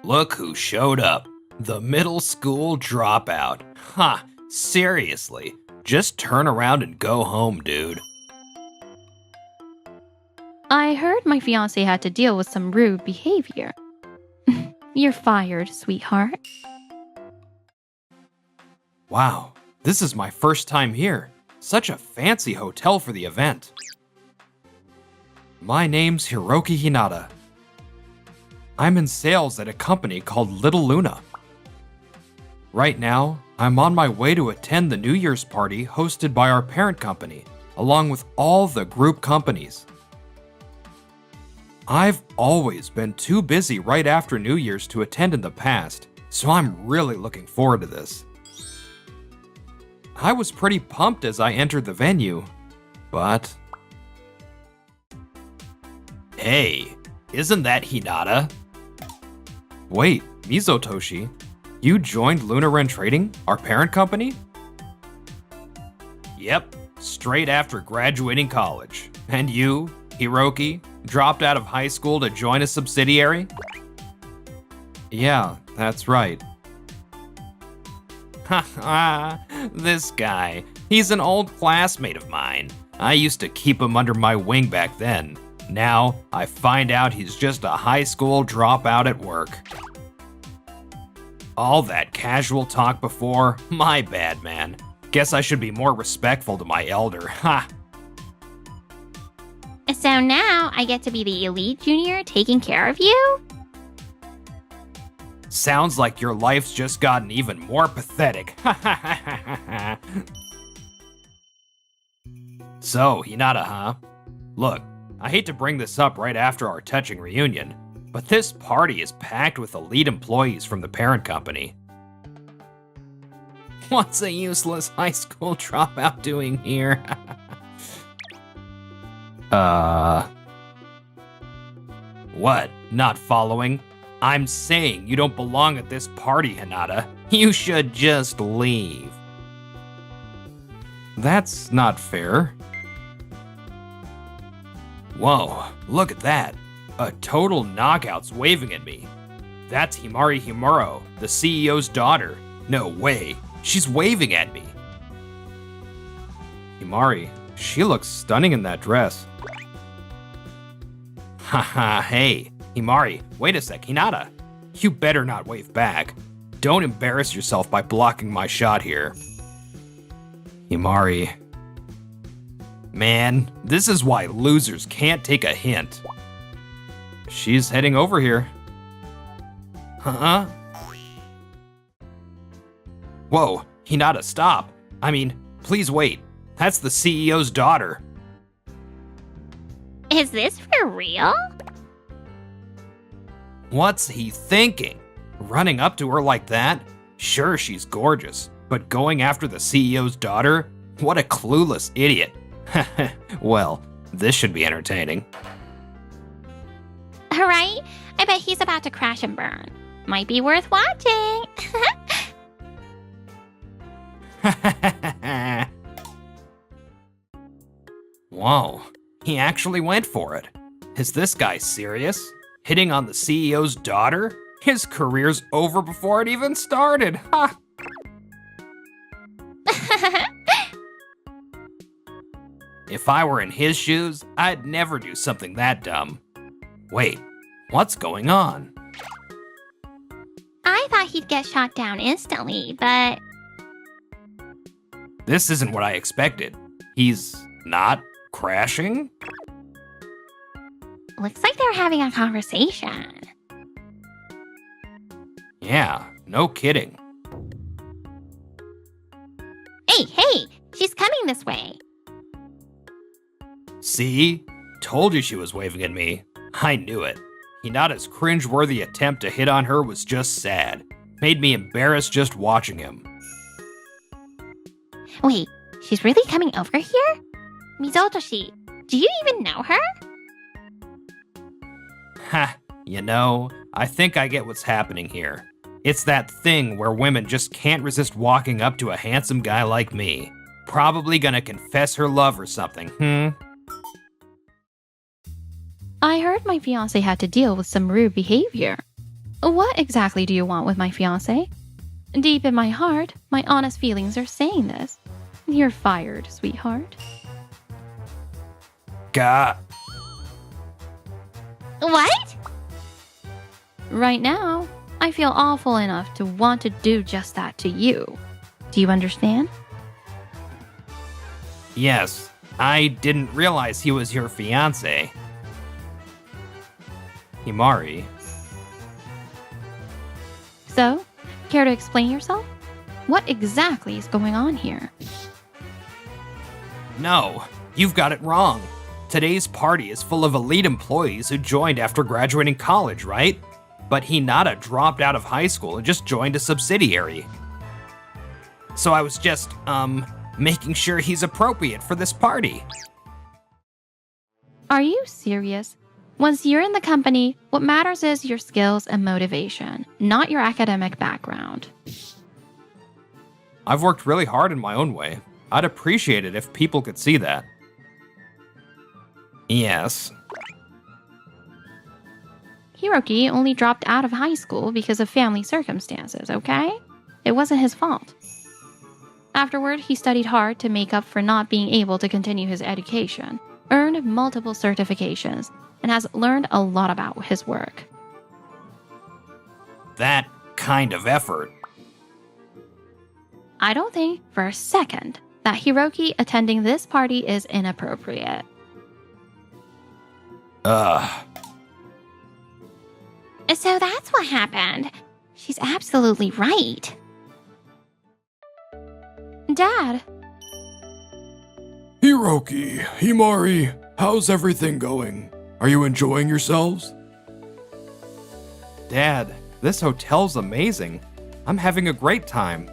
Look who showed up. The middle school dropout. Ha, seriously. Just turn around and go home, dude. I heard my fiancé had to deal with some rude behavior. You're fired, sweetheart. Wow, this is my first time here. Such a fancy hotel for the event. My name's Hiroki Hinata. I'm in sales at a company called Little Luna. Right now, I'm on my way to attend the New Year's party hosted by our parent company, along with all the group companies. I've always been too busy right after New Year's to attend in the past, so I'm really looking forward to this. I was pretty pumped as I entered the venue, but... Hey, isn't that Hinata? Wait, Mizotoshi, you joined Lunaren Trading, our parent company? Yep, straight after graduating college. And you, Hiroki, dropped out of high school to join a subsidiary? Yeah, that's right. Haha, this guy. He's an old classmate of mine. I used to keep him under my wing back then. Now, I find out he's just a high school dropout at work. All that casual talk before, my bad, man. Guess I should be more respectful to my elder, ha! So now I get to be the elite junior taking care of you? Sounds like your life's just gotten even more pathetic. So, Hinata, huh? Look, I hate to bring this up right after our touching reunion, but this party is packed with elite employees from the parent company. What's a useless high school dropout doing here? What? Not following? I'm saying you don't belong at this party, Hinata. You should just leave. That's not fair. Whoa, look at that. A total knockout's waving at me. That's Himari Himuro, the CEO's daughter. No way, she's waving at me. Himari, she looks stunning in that dress. Haha, hey, Himari, wait a sec, Hinata. You better not wave back. Don't embarrass yourself by blocking my shot here. Himari. Man, this is why losers can't take a hint. She's heading over here. Huh? Whoa, Hinata, stop. I mean, please wait. That's the CEO's daughter. Is this for real? What's he thinking? Running up to her like that? Sure, she's gorgeous, but going after the CEO's daughter? What a clueless idiot. Well, this should be entertaining. Alright, I bet he's about to crash and burn. Might be worth watching. Whoa, he actually went for it. Is this guy serious? Hitting on the CEO's daughter? His career's over before it even started, ha! If I were in his shoes, I'd never do something that dumb. Wait, what's going on? I thought he'd get shot down instantly, but... This isn't what I expected. He's not crashing? Looks like they're having a conversation. Yeah, no kidding. Hey, she's coming this way. See? Told you she was waving at me. I knew it. Hinata's cringe-worthy attempt to hit on her was just sad. Made me embarrassed just watching him. Wait, she's really coming over here? Mizotoshi, do you even know her? Ha, you know, I think I get what's happening here. It's that thing where women just can't resist walking up to a handsome guy like me. Probably gonna confess her love or something, I heard my fiancé had to deal with some rude behavior. What exactly do you want with my fiancé? Deep in my heart, my honest feelings are saying this. You're fired, sweetheart. Gah. What? Right now, I feel awful enough to want to do just that to you. Do you understand? Yes, I didn't realize he was your fiancé. Himari. So, care to explain yourself? What exactly is going on here? No, you've got it wrong. Today's party is full of elite employees who joined after graduating college, right? But Hinata dropped out of high school and just joined a subsidiary. So I was just, making sure he's appropriate for this party. Are you serious? Once you're in the company, what matters is your skills and motivation, not your academic background. I've worked really hard in my own way. I'd appreciate it if people could see that. Yes. Hiroki only dropped out of high school because of family circumstances, okay? It wasn't his fault. Afterward, he studied hard to make up for not being able to continue his education, earned multiple certifications, and has learned a lot about his work. That kind of effort. I don't think for a second that Hiroki attending this party is inappropriate. So that's what happened. She's absolutely right. Dad, Hiroki, Himari, how's everything going? Are you enjoying yourselves? Dad, this hotel's amazing. I'm having a great time.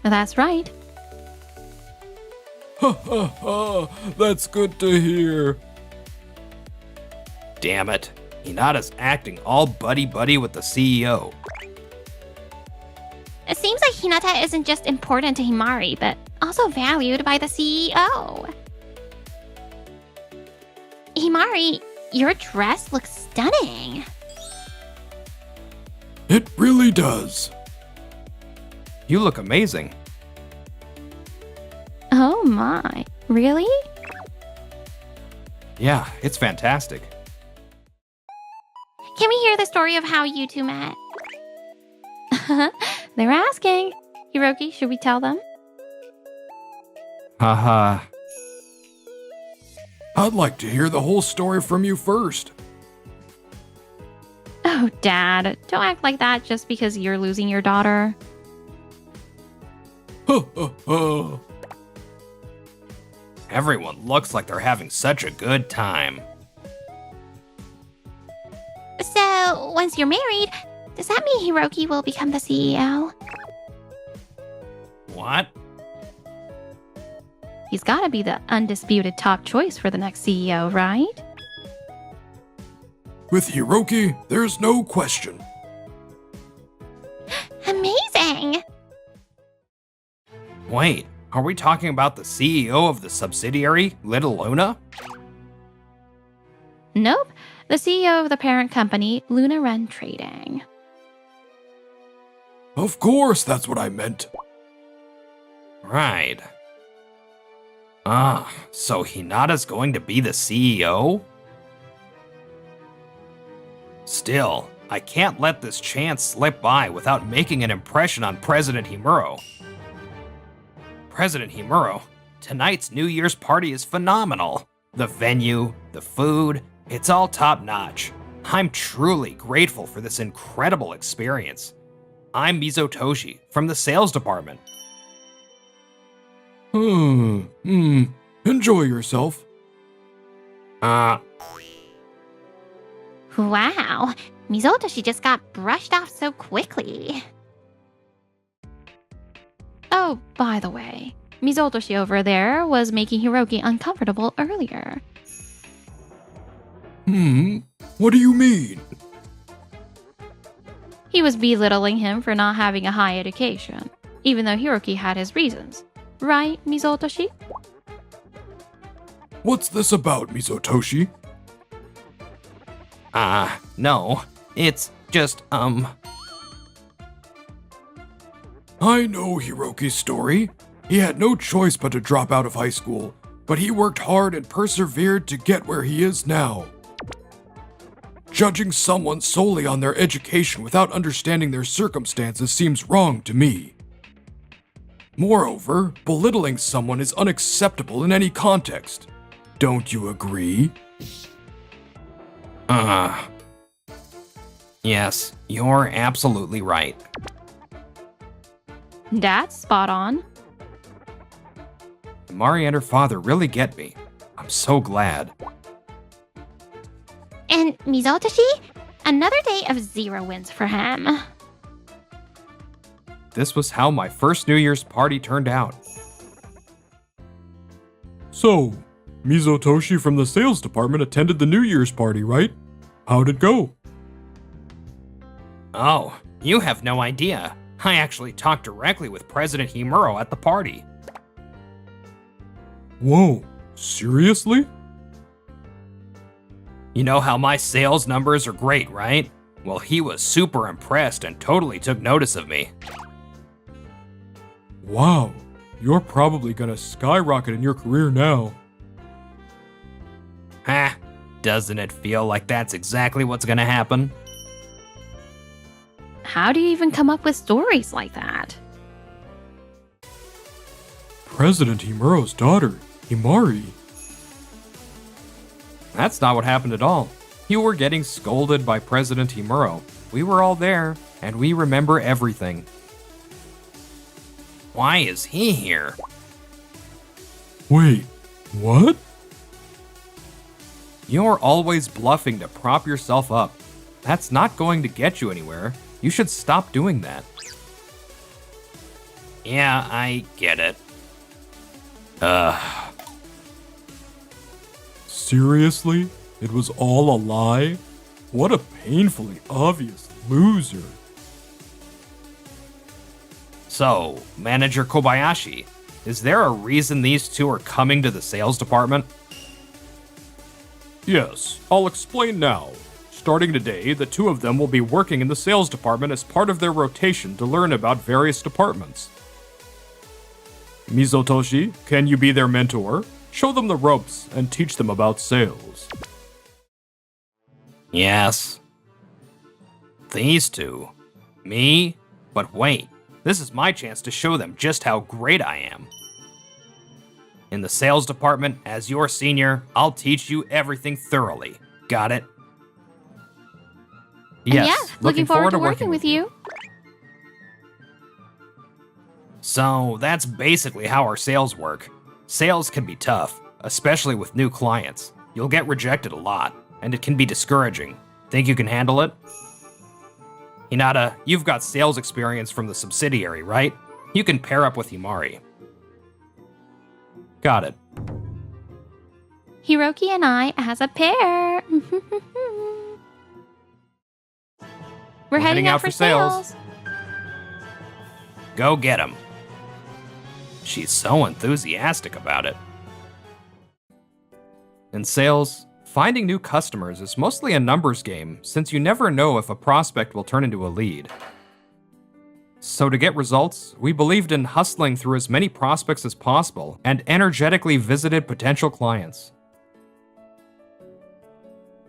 that's right. Ha ha ha, that's good to hear. Damn it. Hinata's acting all buddy-buddy with the CEO. It seems like Hinata isn't just important to Himari, but also valued by the CEO. Himari, your dress looks stunning. It really does. You look amazing. Oh my, really? Yeah, it's fantastic. Can we hear the story of how you two met? They're asking. Hiroki, should we tell them? Haha. I'd like to hear the whole story from you first. Oh, Dad, don't act like that just because you're losing your daughter. Ha ha ha. Everyone looks like they're having such a good time. So, once you're married, does that mean Hiroki will become the CEO? What? He's gotta be the undisputed top choice for the next CEO, right? With Hiroki, there's no question. Amazing! Wait, are we talking about the CEO of the subsidiary, Little Luna? Nope, the CEO of the parent company, Luna Ren Trading. Of course, that's what I meant. Right. So Hinata's going to be the CEO? Still, I can't let this chance slip by without making an impression on President Himuro. President Himuro, tonight's New Year's party is phenomenal. The venue, the food, it's all top-notch. I'm truly grateful for this incredible experience. I'm Mizotoshi from the sales department. Enjoy yourself. Wow, Mizotoshi just got brushed off so quickly. Oh, by the way, Mizotoshi over there was making Hiroki uncomfortable earlier. What do you mean? He was belittling him for not having a high education, even though Hiroki had his reasons. Right, Mizotoshi? What's this about, Mizotoshi? No. It's just, I know Hiroki's story. He had no choice but to drop out of high school, but he worked hard and persevered to get where he is now. Judging someone solely on their education without understanding their circumstances seems wrong to me. Moreover, belittling someone is unacceptable in any context. Don't you agree? yes, you're absolutely right. That's spot on. Mari and her father really get me. I'm so glad. And Mizotoshi? Another day of 0 wins for him. This was how my first New Year's party turned out. So, Mizotoshi from the sales department attended the New Year's party, right? How'd it go? Oh, you have no idea. I actually talked directly with President Himuro at the party. Whoa, seriously? You know how my sales numbers are great, right? Well, he was super impressed and totally took notice of me. Wow, you're probably gonna skyrocket in your career now. Ha! Doesn't it feel like that's exactly what's gonna happen? How do you even come up with stories like that? President Himuro's daughter, Himari. That's not what happened at all. You were getting scolded by President Himuro. We were all there, and we remember everything. Why is he here? Wait, what? You're always bluffing to prop yourself up. That's not going to get you anywhere. You should stop doing that. Yeah, I get it. Seriously? It was all a lie? What a painfully obvious loser. So, Manager Kobayashi, is there a reason these two are coming to the sales department? Yes, I'll explain now. Starting today, the two of them will be working in the sales department as part of their rotation to learn about various departments. Mizotoshi, can you be their mentor? Show them the ropes and teach them about sales. Yes. These two. Me? But wait, this is my chance to show them just how great I am. In the sales department, as your senior, I'll teach you everything thoroughly. Got it? Yes, Yeah, looking forward to working with you. So, that's basically how our sales work. Sales can be tough, especially with new clients. You'll get rejected a lot, and it can be discouraging. Think you can handle it? Hinata, you've got sales experience from the subsidiary, right? You can pair up with Himari. Got it. Hiroki and I as a pair. We're heading out for sales. Go get 'em. She's so enthusiastic about it. In sales, finding new customers is mostly a numbers game since you never know if a prospect will turn into a lead. So to get results, we believed in hustling through as many prospects as possible and energetically visited potential clients.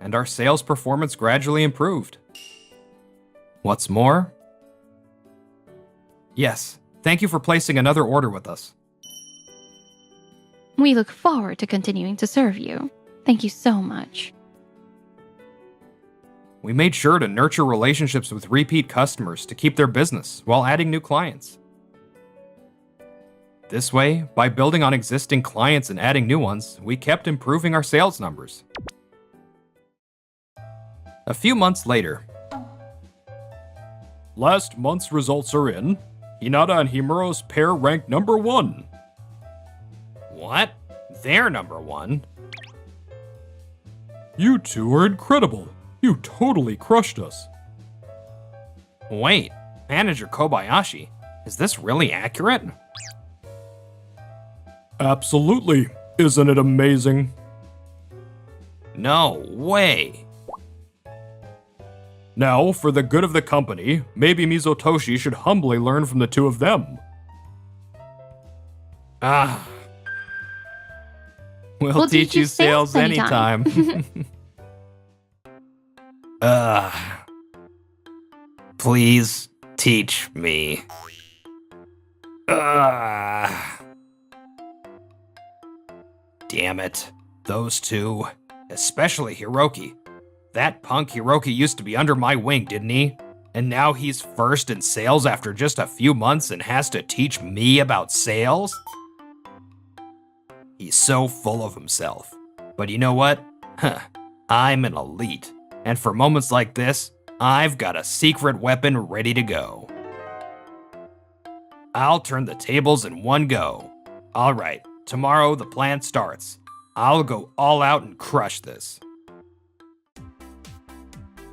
And our sales performance gradually improved. What's more? Yes, thank you for placing another order with us. We look forward to continuing to serve you. Thank you so much. We made sure to nurture relationships with repeat customers to keep their business while adding new clients. This way, by building on existing clients and adding new ones, we kept improving our sales numbers. A few months later, Last month's results are in. Hinata and Himuro's pair ranked number 1. what? They're number one? You two are incredible. You totally crushed us. Wait, Manager Kobayashi, is this really accurate? Absolutely. Isn't it amazing? No way. Now, for the good of the company, maybe Mizotoshi should humbly learn from the two of them. Ah. We'll teach you sales anytime. Please teach me. Damn it. Those two. Especially Hiroki. That punk Hiroki used to be under my wing, didn't he? And now he's first in sales after just a few months and has to teach me about sales? He's so full of himself. But you know what? I'm an elite. And for moments like this, I've got a secret weapon ready to go. I'll turn the tables in one go. Alright, tomorrow the plan starts. I'll go all out and crush this.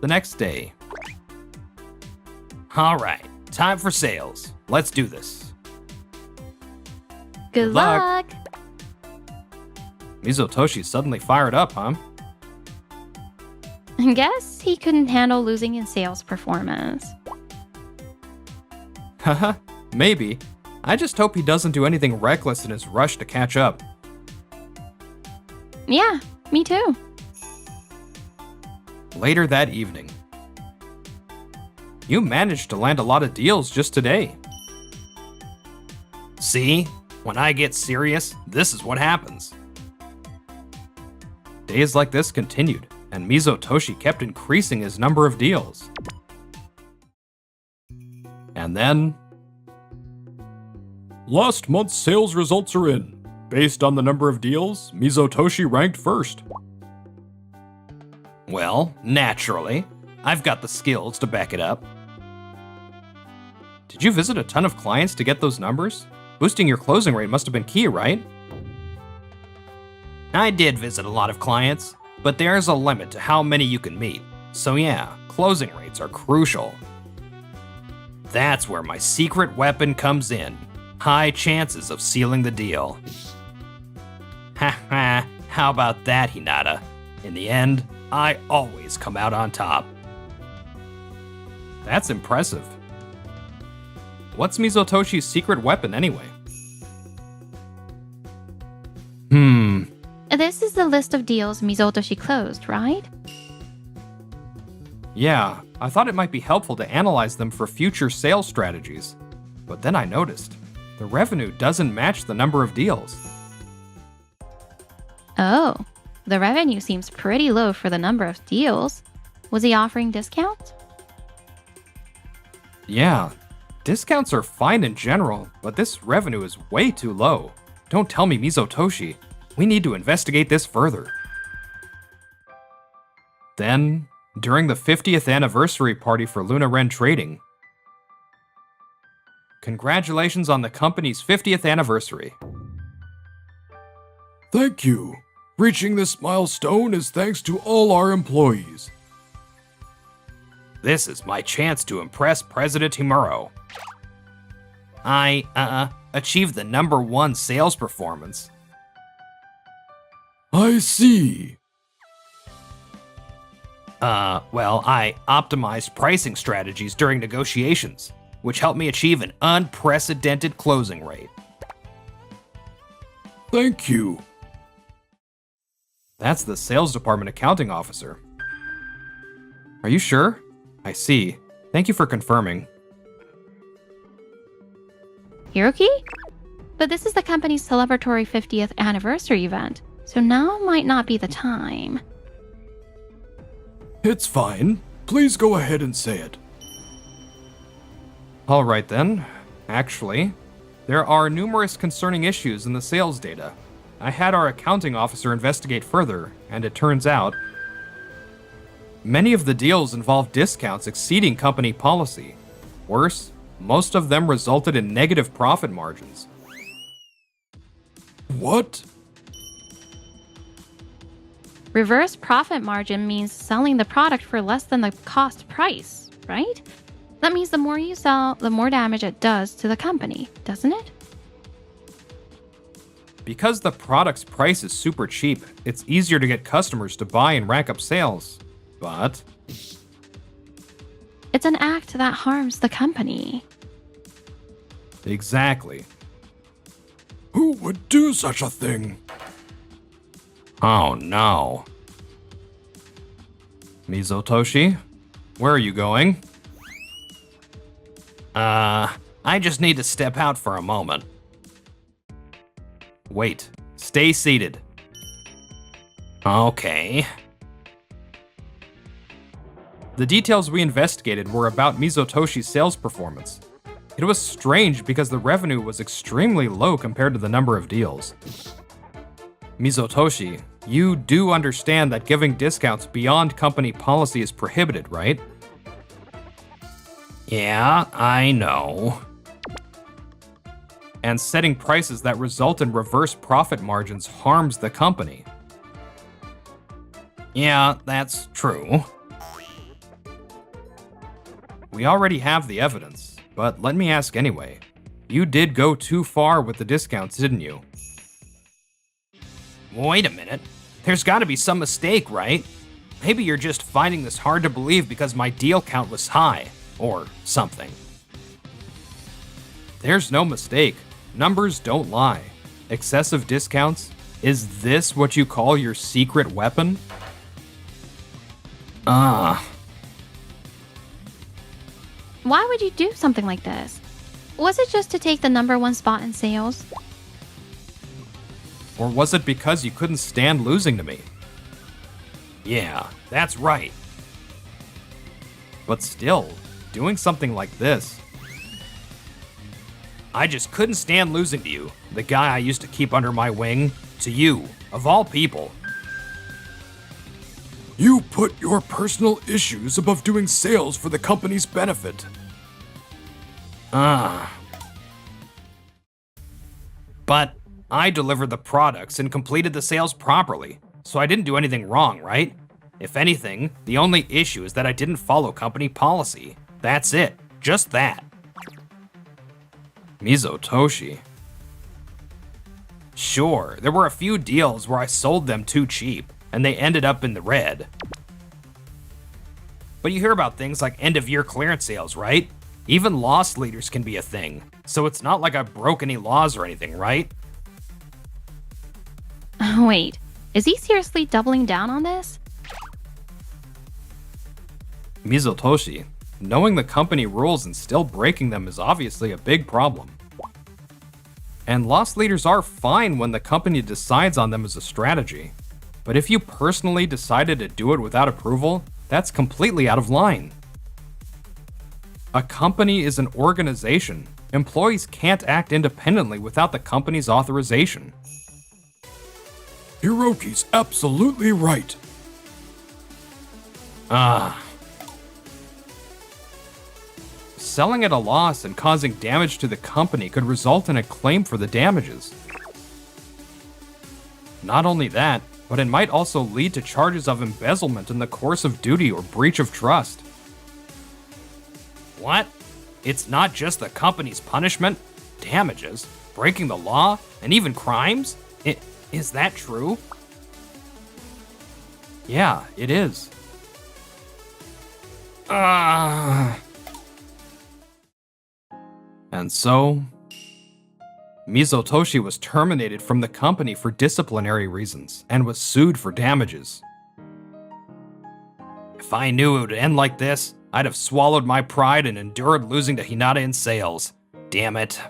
The next day. Alright, time for sales. Let's do this. Good luck. Mizotoshi suddenly fired up, huh? Guess he couldn't handle losing in sales performance. Haha, maybe. I just hope he doesn't do anything reckless in his rush to catch up. Yeah, me too. Later that evening. You managed to land a lot of deals just today. See? When I get serious, this is what happens. Days like this continued, and Mizotoshi kept increasing his number of deals. And then... Last month's sales results are in. Based on the number of deals, Mizotoshi ranked first. Well, naturally. I've got the skills to back it up. Did you visit a ton of clients to get those numbers? Boosting your closing rate must have been key, right? I did visit a lot of clients, but there's a limit to how many you can meet. So yeah, closing rates are crucial. That's where my secret weapon comes in. High chances of sealing the deal. Haha, how about that, Hinata? In the end, I always come out on top. That's impressive. What's Mizotoshi's secret weapon anyway? This is the list of deals Mizotoshi closed, right? Yeah, I thought it might be helpful to analyze them for future sales strategies. But then I noticed, the revenue doesn't match the number of deals. Oh, the revenue seems pretty low for the number of deals. Was he offering discounts? Yeah, discounts are fine in general, but this revenue is way too low. Don't tell me Mizotoshi. We need to investigate this further. Then, during the 50th anniversary party for Luna Ren Trading. Congratulations on the company's 50th anniversary. Thank you. Reaching this milestone is thanks to all our employees. This is my chance to impress President Himuro. I, achieved the #1 sales performance. I see. Well, I optimized pricing strategies during negotiations, which helped me achieve an unprecedented closing rate. Thank you. That's the sales department accounting officer. Are you sure? I see. Thank you for confirming. Hiroki? But this is the company's celebratory 50th anniversary event, so now might not be the time. It's fine. Please go ahead and say it. Alright then. Actually, there are numerous concerning issues in the sales data. I had our accounting officer investigate further, and it turns out many of the deals involve discounts exceeding company policy. Worse, most of them resulted in negative profit margins. What? Reverse profit margin means selling the product for less than the cost price, right? That means the more you sell, the more damage it does to the company, doesn't it? Because the product's price is super cheap, it's easier to get customers to buy and rack up sales. But It's an act that harms the company. Exactly. Who would do such a thing? Oh no. Mizotoshi, where are you going? I just need to step out for a moment. Wait, stay seated. Okay. The details we investigated were about Mizotoshi's sales performance. It was strange because the revenue was extremely low compared to the number of deals. Mizotoshi, you do understand that giving discounts beyond company policy is prohibited, right? Yeah, I know. And setting prices that result in reverse profit margins harms the company. Yeah, that's true. We already have the evidence, but let me ask anyway. You did go too far with the discounts, didn't you? Wait a minute. There's gotta be some mistake, right? Maybe you're just finding this hard to believe because my deal count was high, or something. There's no mistake. Numbers don't lie. Excessive discounts? Is this what you call your secret weapon? Why would you do something like this? Was it just to take the #1 spot in sales? Or was it because you couldn't stand losing to me? Yeah, that's right. But still, doing something like this. I just couldn't stand losing to you, the guy I used to keep under my wing, to you, of all people. You put your personal issues above doing sales for the company's benefit. But I delivered the products and completed the sales properly, so I didn't do anything wrong, right? If anything, the only issue is that I didn't follow company policy. That's it. Just that. Mizotoshi. Sure, there were a few deals where I sold them too cheap, and they ended up in the red. But you hear about things like end-of-year clearance sales, right? Even loss leaders can be a thing, so it's not like I broke any laws or anything, right? Wait, is he seriously doubling down on this? Mizotoshi, knowing the company rules and still breaking them is obviously a big problem. And loss leaders are fine when the company decides on them as a strategy. But if you personally decided to do it without approval, that's completely out of line. A company is an organization. Employees can't act independently without the company's authorization. Hiroki's absolutely right. Selling at a loss and causing damage to the company could result in a claim for the damages. Not only that, but it might also lead to charges of embezzlement in the course of duty or breach of trust. What? It's not just the company's punishment, damages, breaking the law, and even crimes? Is that true? Yeah, it is. And so, Mizotoshi was terminated from the company for disciplinary reasons and was sued for damages. If I knew it would end like this, I'd have swallowed my pride and endured losing to Hinata in sales. Damn it.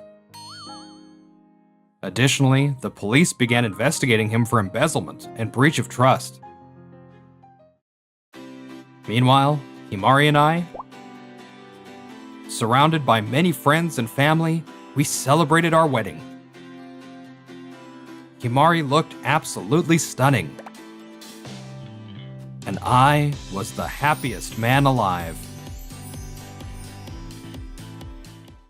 Additionally, the police began investigating him for embezzlement and breach of trust. Meanwhile, Himari and I, surrounded by many friends and family, we celebrated our wedding. Himari looked absolutely stunning. And I was the happiest man alive.